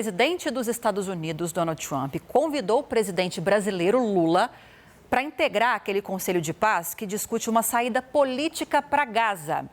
O presidente dos Estados Unidos, Donald Trump, convidou o presidente brasileiro Lula para integrar aquele Conselho de Paz que discute uma saída política para Gaza.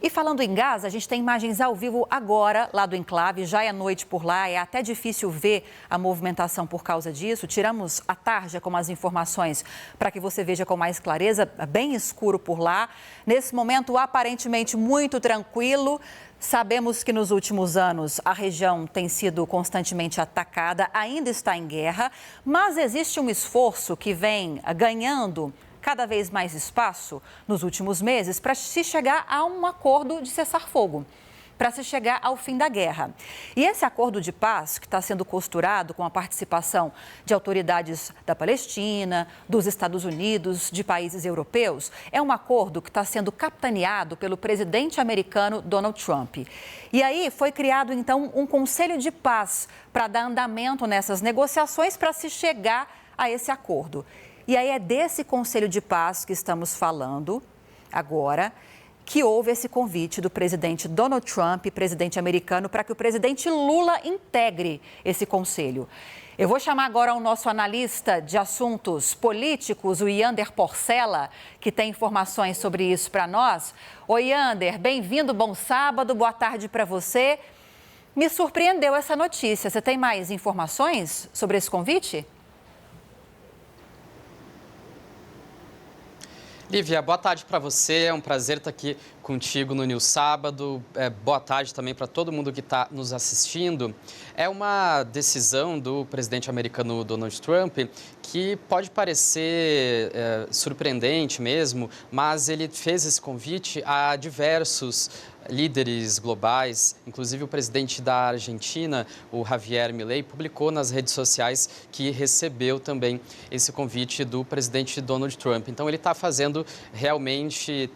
E falando em Gaza, a gente tem imagens ao vivo agora, lá do enclave, já é noite por lá, é até difícil ver a movimentação por causa disso. Tiramos a tarja com as informações para que você veja com mais clareza, bem escuro por lá. Nesse momento, aparentemente muito tranquilo. Sabemos que nos últimos anos a região tem sido constantemente atacada, ainda está em guerra, mas existe um esforço que vem ganhando cada vez mais espaço nos últimos meses para se chegar a um acordo de cessar-fogo, para se chegar ao fim da guerra. E esse acordo de paz, que está sendo costurado com a participação de autoridades da Palestina, dos Estados Unidos, de países europeus, é um acordo que está sendo capitaneado pelo presidente americano Donald Trump. E aí foi criado, então, um conselho de paz para dar andamento nessas negociações para se chegar a esse acordo. E aí é desse Conselho de Paz que estamos falando agora, que houve esse convite do presidente Donald Trump, presidente americano, para que o presidente Lula integre esse conselho. Eu vou chamar agora o nosso analista de assuntos políticos, o Yander Porcela, que tem informações sobre isso para nós. Oi, Yander, bem-vindo, bom sábado, boa tarde para você. Me surpreendeu essa notícia. Você tem mais informações sobre esse convite? Lívia, boa tarde para você, é um prazer estar aqui contigo no News Sábado. Boa tarde também para todo mundo que está nos assistindo. É uma decisão do presidente americano Donald Trump que pode parecer surpreendente mesmo, mas ele fez esse convite a diversos líderes globais, inclusive o presidente da Argentina, o Javier Milei, publicou nas redes sociais que recebeu também esse convite do presidente Donald Trump. Então ele está fazendo realmente,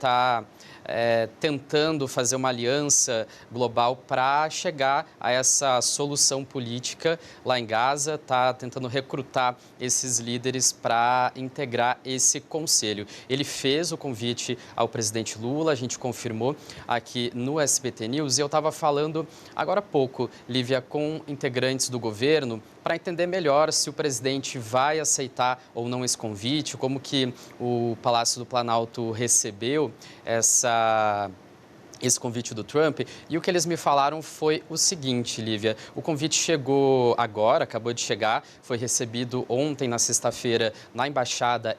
tentando fazer uma aliança global para chegar a essa solução política lá em Gaza, está tentando recrutar esses líderes para integrar esse conselho. Ele fez o convite ao presidente Lula, a gente confirmou aqui no SBT News, e eu estava falando agora há pouco, Lívia, com integrantes do governo para entender melhor se o presidente vai aceitar ou não esse convite, como que o Palácio do Planalto recebeu esse convite do Trump, e o que eles me falaram foi o seguinte, Lívia, o convite chegou agora, acabou de chegar, foi recebido ontem, na sexta-feira, na Embaixada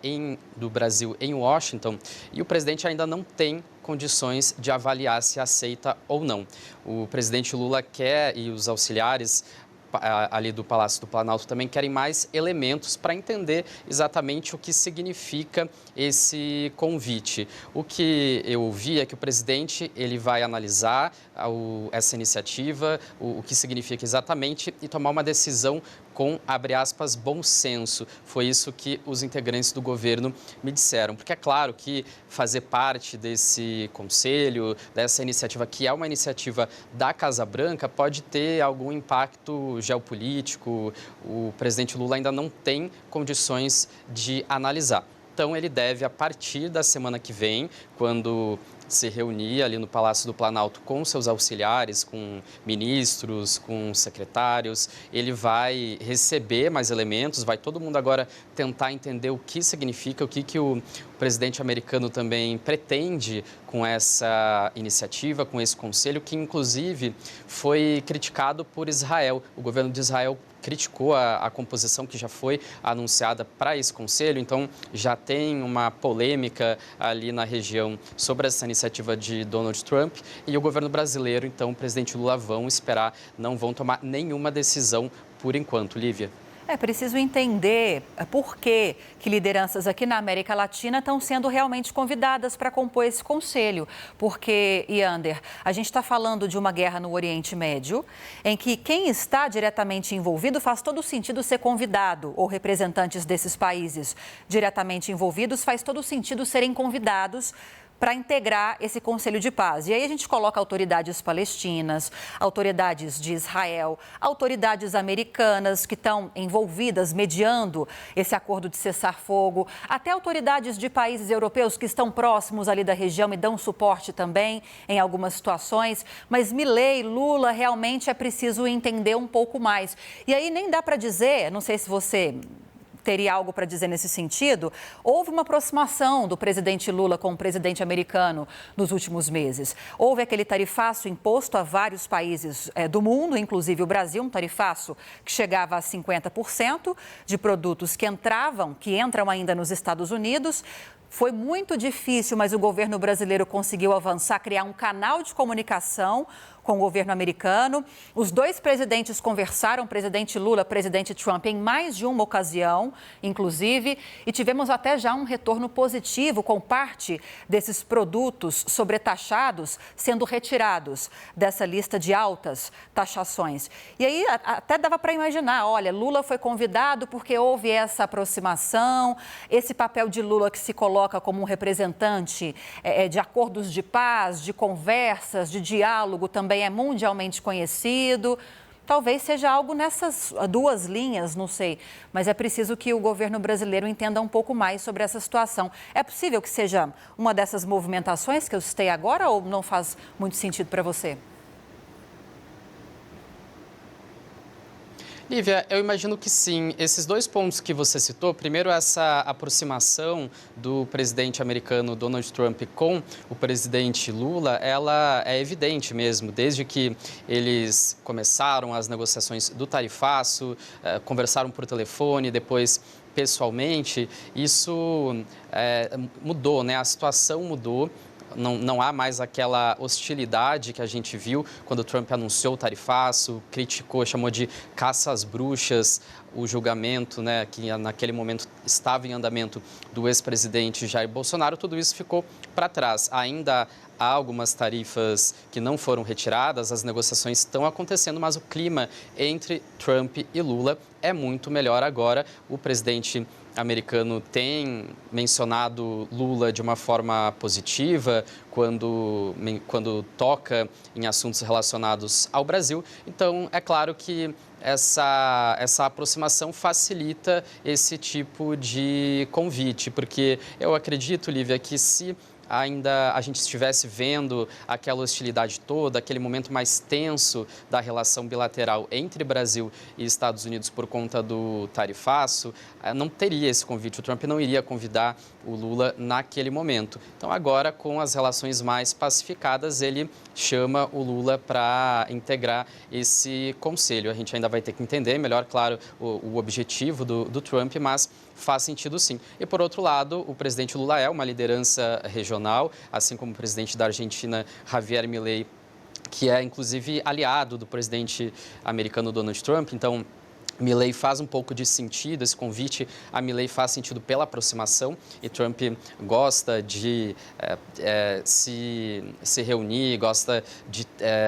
do Brasil em Washington, e o presidente ainda não tem condições de avaliar se aceita ou não. O presidente Lula quer, e os auxiliares ali do Palácio do Planalto também querem mais elementos para entender exatamente o que significa esse convite. O que eu vi é que o presidente ele vai analisar essa iniciativa, o que significa exatamente e tomar uma decisão com, abre aspas, bom senso. Foi isso que os integrantes do governo me disseram. Porque é claro que fazer parte desse conselho, dessa iniciativa, que é uma iniciativa da Casa Branca, pode ter algum impacto geopolítico. O presidente Lula ainda não tem condições de analisar. Então, ele deve, a partir da semana que vem, quando se reunir ali no Palácio do Planalto com seus auxiliares, com ministros, com secretários, ele vai receber mais elementos, vai todo mundo agora tentar entender o que significa, o que o presidente americano também pretende com essa iniciativa, com esse conselho, que inclusive foi criticado por Israel. O governo de Israel criticou a composição que já foi anunciada para esse conselho, então já tem uma polêmica ali na região sobre essa iniciativa de Donald Trump, e o governo brasileiro, então o presidente Lula vão esperar, não vão tomar nenhuma decisão por enquanto. Lívia. É preciso entender por que lideranças aqui na América Latina estão sendo realmente convidadas para compor esse conselho. Porque, Yander, a gente está falando de uma guerra no Oriente Médio, em que quem está diretamente envolvido faz todo sentido ser convidado, ou representantes desses países diretamente envolvidos faz todo sentido serem convidados para integrar esse Conselho de Paz. E aí a gente coloca autoridades palestinas, autoridades de Israel, autoridades americanas que estão envolvidas, mediando esse acordo de cessar-fogo, até autoridades de países europeus que estão próximos ali da região e dão suporte também em algumas situações. Mas Milei, Lula, realmente é preciso entender um pouco mais. E aí nem dá para dizer, não sei se você teria algo para dizer nesse sentido, houve uma aproximação do presidente Lula com o presidente americano nos últimos meses. Houve aquele tarifaço imposto a vários países do mundo, inclusive o Brasil, um tarifaço que chegava a 50% de produtos que entram ainda nos Estados Unidos. Foi muito difícil, mas o governo brasileiro conseguiu avançar, criar um canal de comunicação com o governo americano. Os dois presidentes conversaram, presidente Lula, presidente Trump, em mais de uma ocasião, inclusive, e tivemos até já um retorno positivo com parte desses produtos sobretaxados sendo retirados dessa lista de altas taxações. E aí até dava para imaginar, olha, Lula foi convidado porque houve essa aproximação, esse papel de Lula que se coloca como um representante de acordos de paz, de conversas, de diálogo também é mundialmente conhecido. Talvez seja algo nessas duas linhas, não sei, mas é preciso que o governo brasileiro entenda um pouco mais sobre essa situação. É possível que seja uma dessas movimentações que eu citei agora ou não faz muito sentido para você? Lívia, eu imagino que sim. Esses dois pontos que você citou, primeiro essa aproximação do presidente americano Donald Trump com o presidente Lula, ela é evidente mesmo, desde que eles começaram as negociações do tarifaço, conversaram por telefone, depois pessoalmente, isso mudou, né? A situação mudou. Não há mais aquela hostilidade que a gente viu quando o Trump anunciou o tarifaço, criticou, chamou de caça às bruxas, o julgamento, né, que naquele momento estava em andamento do ex-presidente Jair Bolsonaro. Tudo isso ficou para trás. Ainda há algumas tarifas que não foram retiradas, as negociações estão acontecendo, mas o clima entre Trump e Lula é muito melhor agora. O presidente americano tem mencionado Lula de uma forma positiva quando toca em assuntos relacionados ao Brasil. Então, é claro que essa aproximação facilita esse tipo de convite, porque eu acredito, Lívia, que se ainda a gente estivesse vendo aquela hostilidade toda, aquele momento mais tenso da relação bilateral entre Brasil e Estados Unidos por conta do tarifaço, não teria esse convite. O Trump não iria convidar o Lula naquele momento. Então, agora, com as relações mais pacificadas, ele chama o Lula para integrar esse conselho. A gente ainda vai ter que entender melhor, claro, o objetivo do Trump, mas faz sentido sim. E, por outro lado, o presidente Lula é uma liderança regional, assim como o presidente da Argentina, Javier Milei, que é, inclusive, aliado do presidente americano Donald Trump. Então, Milei faz um pouco de sentido, esse convite a Milei faz sentido pela aproximação, e Trump gosta de se reunir, gosta de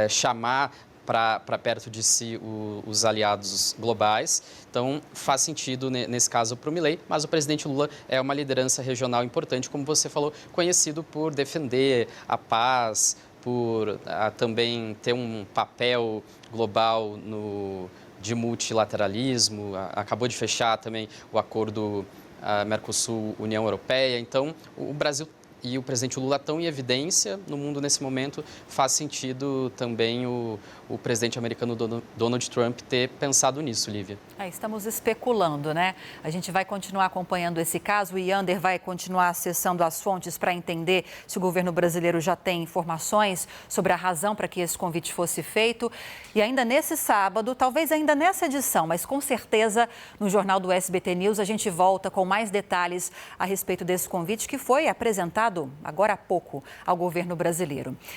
chamar para perto de si os aliados globais. Então, faz sentido nesse caso para o Milei, mas o presidente Lula é uma liderança regional importante, como você falou, conhecido por defender a paz, por também ter um papel global de multilateralismo, acabou de fechar também o acordo Mercosul-União Europeia. Então, o Brasil e o presidente Lula estão em evidência no mundo nesse momento. Faz sentido também o presidente americano Donald Trump ter pensado nisso, Lívia. Estamos especulando, né? A gente vai continuar acompanhando esse caso. O Yander vai continuar acessando as fontes para entender se o governo brasileiro já tem informações sobre a razão para que esse convite fosse feito. E ainda nesse sábado, talvez ainda nessa edição, mas com certeza no Jornal do SBT News, a gente volta com mais detalhes a respeito desse convite que foi apresentado agora há pouco ao governo brasileiro.